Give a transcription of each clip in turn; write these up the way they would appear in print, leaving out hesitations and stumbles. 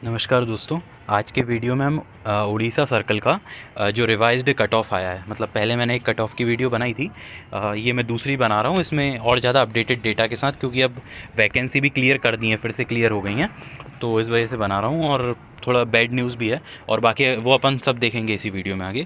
नमस्कार दोस्तों। आज के वीडियो में हम उड़ीसा सर्कल का जो रिवाइज्ड कट ऑफ आया है, मतलब पहले मैंने एक कट ऑफ की वीडियो बनाई थी। ये मैं दूसरी बना रहा हूँ इसमें और ज़्यादा अपडेटेड डेटा के साथ, क्योंकि अब वैकेंसी भी क्लियर कर दी है, फिर से क्लियर हो गई हैं, तो इस वजह से बना रहा हूँ। और थोड़ा बैड न्यूज़ भी है, और बाकी वो अपन सब देखेंगे इसी वीडियो में आगे।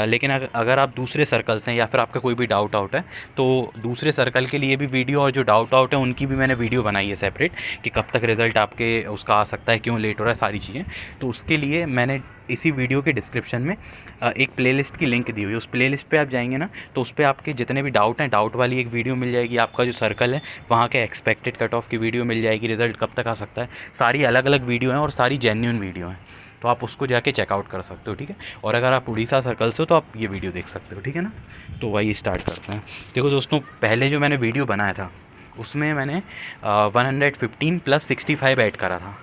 लेकिन अगर आप दूसरे सर्कल्स हैं या फिर आपका कोई भी डाउट आउट है, तो दूसरे सर्कल के लिए भी वीडियो, और जो डाउट आउट है उनकी भी मैंने वीडियो बनाई है सेपरेट, कि कब तक रिज़ल्ट आपके उसका आ सकता है, क्यों लेट हो रहा है, सारी चीज़ें। तो उसके लिए मैंने इसी वीडियो के डिस्क्रिप्शन में एक प्लेलिस्ट की लिंक दी हुई है। उस प्लेलिस्ट पे आप जाएंगे ना, तो उस पर आपके जितने भी डाउट हैं, डाउट वाली एक वीडियो मिल जाएगी। आपका जो सर्कल है वहाँ के एक्सपेक्टेड कट ऑफ की वीडियो मिल जाएगी, रिज़ल्ट कब तक आ सकता है, सारी अलग अलग वीडियो हैं और सारी जेन्युइन वीडियो हैं, तो आप उसको जाके चेकआउट कर सकते हो, ठीक है। और अगर आप उड़ीसा सर्कल से हो तो आप ये वीडियो देख सकते हो, ठीक है ना। तो वही स्टार्ट करते हैं। देखो दोस्तों, पहले जो मैंने वीडियो बनाया था उसमें मैंने 115 प्लस 65 ऐड करा था।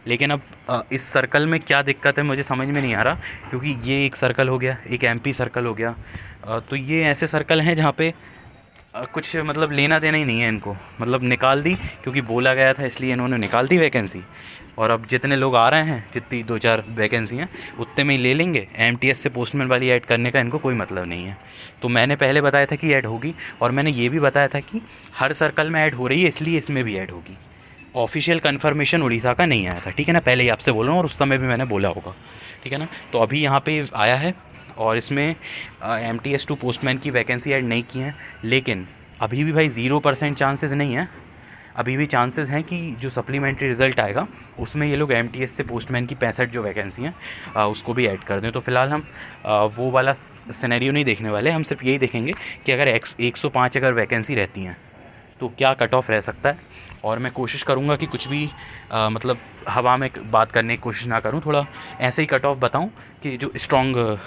लेकिन अब इस सर्कल में क्या दिक्कत है मुझे समझ में नहीं आ रहा, क्योंकि ये एक सर्कल हो गया, एक एमपी सर्कल हो गया। तो ये ऐसे सर्कल हैं जहाँ पे कुछ मतलब लेना देना ही नहीं है इनको, मतलब निकाल दी, क्योंकि बोला गया था इसलिए इन्होंने निकाल दी वैकेंसी। और अब जितने लोग आ रहे हैं, जितनी 2-4 वैकेंसी हैं उतने में ही ले लेंगे। एमटीएस से पोस्टमैन वाली ऐड करने का इनको कोई मतलब नहीं है। तो मैंने पहले बताया था कि ऐड होगी, और मैंने ये भी बताया था कि हर सर्कल में ऐड हो रही है, इसलिए इसमें भी ऐड होगी। ऑफिशियल कन्फर्मेशन उड़ीसा का नहीं आया था, ठीक है ना, पहले ही आपसे बोल रहा हूँ, और उस समय भी मैंने बोला होगा, ठीक है ना। तो अभी यहाँ पे आया है, और इसमें MTS 2 पोस्टमैन की वैकेंसी ऐड नहीं की है। लेकिन अभी भी भाई 0% चांसेस नहीं है, अभी भी चांसेस हैं कि जो सप्लीमेंट्री रिज़ल्ट आएगा उसमें ये लोग MTS से पोस्टमैन की 65 जो वैकेंसी हैं उसको भी ऐड कर दें। तो फ़िलहाल हम वो वाला सिनेरियो नहीं देखने वाले, हम सिर्फ यही देखेंगे कि अगर 105 अगर वैकेंसी रहती हैं तो क्या कट ऑफ रह सकता है। और मैं कोशिश करूँगा कि कुछ भी मतलब हवा में बात करने की कोशिश ना करूँ, थोड़ा ऐसे ही कट ऑफ बताऊँ कि जो स्ट्रॉन्ग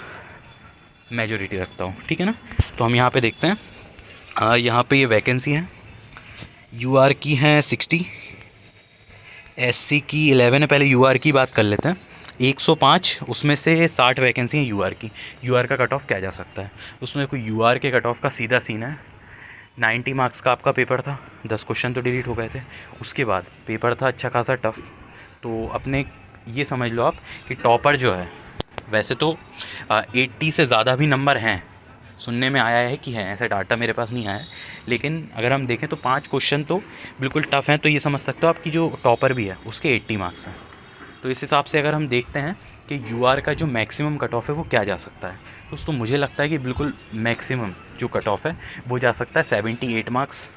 मेजोरिटी रखता हूँ, ठीक है ना। तो हम यहाँ पे देखते हैं, यहाँ पे ये वैकेंसी है, UR की हैं 60, SC की 11 है। पहले UR की बात कर लेते हैं। 105 उसमें से 60 वैकेंसी हैं UR की। UR का कट ऑफ क्या जा सकता है, उसमें कोई UR के कट ऑफ का सीधा सीन है। 90 मार्क्स का आपका पेपर था, 10 क्वेश्चन तो डिलीट हो गए थे। उसके बाद पेपर था अच्छा खासा टफ। तो अपने ये समझ लो आप कि टॉपर जो है, वैसे तो 80 से ज़्यादा भी नंबर हैं, सुनने में आया है कि है, ऐसा डाटा मेरे पास नहीं आया है। लेकिन अगर हम देखें तो 5 क्वेश्चन तो बिल्कुल टफ़ हैं, तो ये समझ सकते हो आपकी जो टॉपर भी है उसके 80 मार्क्स हैं। तो इस हिसाब से अगर हम देखते हैं कि UR का जो मैक्सिमम कट ऑफ है वो क्या जा सकता है, दोस्तों मुझे लगता है कि बिल्कुल मैक्सिमम जो कट ऑफ है वो जा सकता है 78 मार्क्स,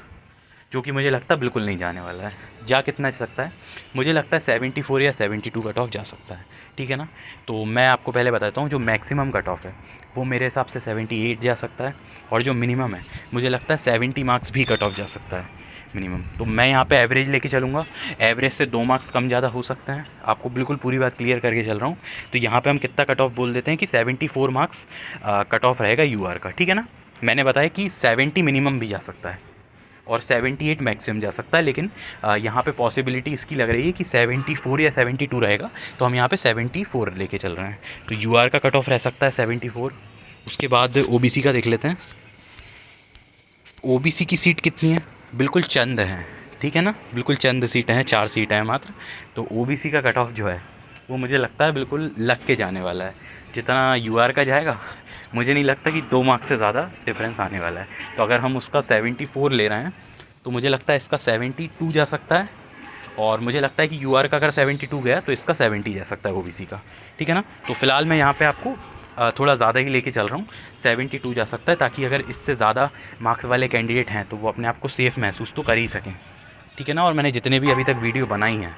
जो कि मुझे लगता है बिल्कुल नहीं जाने वाला है। जा कितना जा सकता है, मुझे लगता है 74 या 72 कट ऑफ जा सकता है, ठीक है ना। तो मैं आपको पहले बताता हूँ, जो मैक्सिमम कट ऑफ है वो मेरे हिसाब से 78 जा सकता है, और जो मिनिमम है मुझे लगता है 70 मार्क्स भी कट ऑफ जा सकता है मिनिमम। तो मैं यहाँ पे एवरेज लेके चलूँगा, एवरेज से 2 मार्क्स कम ज़्यादा हो सकते हैं, आपको बिल्कुल पूरी बात क्लियर करके चल रहा हूँ। तो यहाँ पे हम कितना कट ऑफ बोल देते हैं कि 74 मार्क्स कट ऑफ रहेगा UR का, ठीक है ना। मैंने बताया कि 70 मिनिमम भी जा सकता है और 78 मैक्सिमम जा सकता है, लेकिन यहाँ पे पॉसिबिलिटी इसकी लग रही है कि 74 या 72 रहेगा, तो हम यहाँ पे 74 लेके चल रहे हैं। तो UR का कट ऑफ रह सकता है 74। उसके बाद OBC का देख लेते हैं। OBC की सीट कितनी है, बिल्कुल चंद हैं, ठीक है ना, बिल्कुल चंद सीटें हैं, 4 सीटें हैं मात्र। तो OBC का कट ऑफ जो है वो मुझे लगता है बिल्कुल लग के जाने वाला है। जितना UR का जाएगा मुझे नहीं लगता कि 2 मार्क्स से ज़्यादा डिफरेंस आने वाला है। तो अगर हम उसका 74 ले रहे हैं तो मुझे लगता है इसका 72 जा सकता है, और मुझे लगता है कि UR का अगर 72 गया तो इसका 70 जा सकता है OBC का, ठीक है ना। तो फ़िलहाल मैं यहाँ पे आपको थोड़ा ज़्यादा ही लेके चल रहा हूँ, 72 जा सकता है, ताकि अगर इससे ज़्यादा मार्क्स वाले कैंडिडेट हैं तो वो अपने आप को सेफ़ महसूस तो कर ही सकें, ठीक है ना। और मैंने जितने भी अभी तक वीडियो बनाई हैं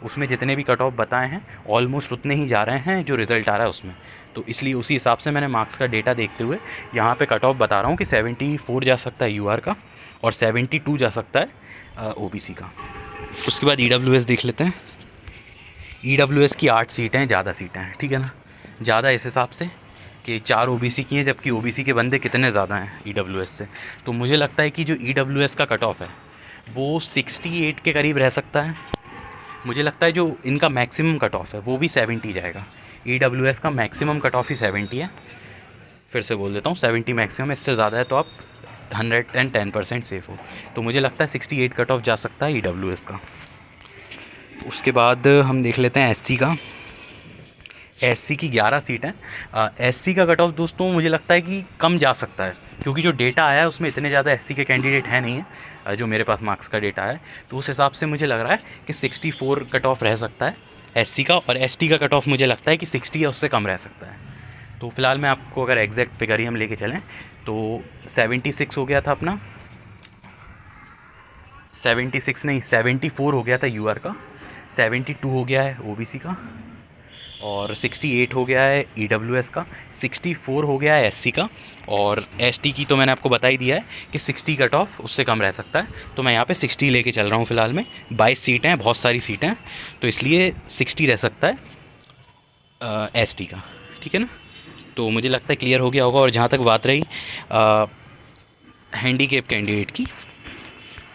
उसमें जितने भी कट ऑफ बताए हैं ऑलमोस्ट उतने ही जा रहे हैं जो रिज़ल्ट आ रहा है उसमें। तो इसलिए उसी हिसाब से मैंने मार्क्स का डेटा देखते हुए यहाँ पे कट ऑफ बता रहा हूँ कि 74 जा सकता है UR का, और 72 जा सकता है OBC का। उसके बाद EWS देख लेते हैं। EWS की 8 सीटें हैं, ज़्यादा सीटें हैं, ठीक है ना। ज़्यादा इस हिसाब से कि 4 OBC की हैं, जबकि OBC के बंदे कितने ज़्यादा हैं EWS से। तो मुझे लगता है कि जो EWS का कट ऑफ है वो 68 के करीब रह सकता है। मुझे लगता है जो इनका मैक्सिमम कट ऑफ है वो भी 70 जाएगा। EWS का मैक्सिमम कट ऑफ ही 70 है, फिर से बोल देता हूँ 70 मैक्सिमम, इससे ज़्यादा है तो आप 110% सेफ़ हो। तो मुझे लगता है 68 कट ऑफ जा सकता है EWS का। उसके बाद हम देख लेते हैं एससी का। एससी की 11 सीट हैं। एससी का कट ऑफ दोस्तों मुझे लगता है कि कम जा सकता है, क्योंकि जो डेटा आया है उसमें इतने ज़्यादा एससी के कैंडिडेट हैं नहीं है। जो मेरे पास मार्क्स का डेटा है, तो उस हिसाब से मुझे लग रहा है कि 64 कट ऑफ रह सकता है एससी का, और एसटी का कट ऑफ मुझे लगता है कि 60 या उससे कम रह सकता है। तो फिलहाल मैं आपको अगर एग्जैक्ट फिगर ही हम लेके चलें तो 76 हो गया था अपना, 76 नहीं 74 हो गया था यूआर का, 72 हो गया है ओबीसी का, और 68 हो गया है ईडब्ल्यूएस का, 64 हो गया है एससी का, और एसटी की तो मैंने आपको बता ही दिया है कि 60 कट ऑफ उससे कम रह सकता है। तो मैं यहाँ पे 60 लेके चल रहा हूँ फ़िलहाल में। 22 सीटें हैं, बहुत सारी सीटें हैं, तो इसलिए 60 रह सकता है एसटी का। ठीक है ना, तो मुझे लगता है क्लियर हो गया होगा। और जहाँ तक बात रही हैंडीकेप कैंडिडेट की,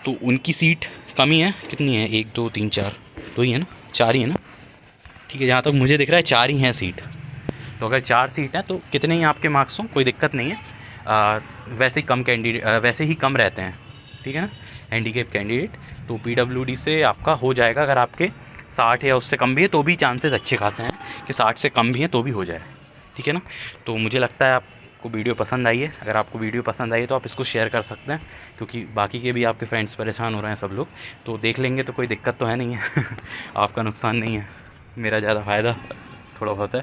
तो उनकी सीट कम ही है। कितनी है, 1 2 3 4, दो ही है ना, 4 ही है ना। ठीक है, जहाँ तक मुझे दिख रहा है 4 ही हैं सीट। तो अगर 4 सीट हैं तो कितने ही आपके मार्क्स हों कोई दिक्कत नहीं है। वैसे ही कम कैंडिडेट वैसे ही कम रहते हैं। ठीक है ना, हैंडीकेप कैंडिडेट तो पीडब्ल्यूडी से आपका हो जाएगा। अगर आपके 60 या उससे कम भी है तो भी चांसेस अच्छे खासे हैं कि 60 से कम भी हैं तो भी हो जाए। ठीक है ना, तो मुझे लगता है आपको वीडियो पसंद आई है। अगर आपको वीडियो पसंद आई है तो आप इसको शेयर कर सकते हैं, क्योंकि बाकी के भी आपके फ्रेंड्स परेशान हो रहे हैं, सब लोग तो देख लेंगे तो कोई दिक्कत तो है नहीं है। आपका नुकसान नहीं है, मेरा ज़्यादा फ़ायदा थोड़ा बहुत है।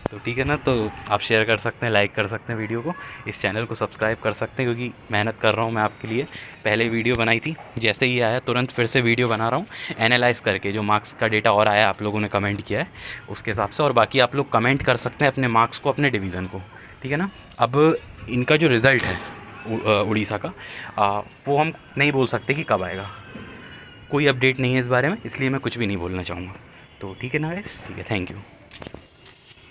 तो ठीक है ना, तो आप शेयर कर सकते हैं, लाइक कर सकते हैं वीडियो को, इस चैनल को सब्सक्राइब कर सकते हैं, क्योंकि मेहनत कर रहा हूँ मैं आपके लिए। पहले वीडियो बनाई थी, जैसे ही आया तुरंत फिर से वीडियो बना रहा हूँ एनालाइज़ करके, जो मार्क्स का डेटा और आया आप लोगों ने कमेंट किया है उसके हिसाब से। और बाकी आप लोग कमेंट कर सकते हैं अपने मार्क्स को, अपने डिवीज़न को। ठीक है ना, अब इनका जो रिज़ल्ट है उड़ीसा का, वो हम नहीं बोल सकते कि कब आएगा, कोई अपडेट नहीं है इस बारे में, इसलिए मैं कुछ भी नहीं बोलना चाहूँगा। तो ठीक है ना गाइस, ठीक है, थैंक यू।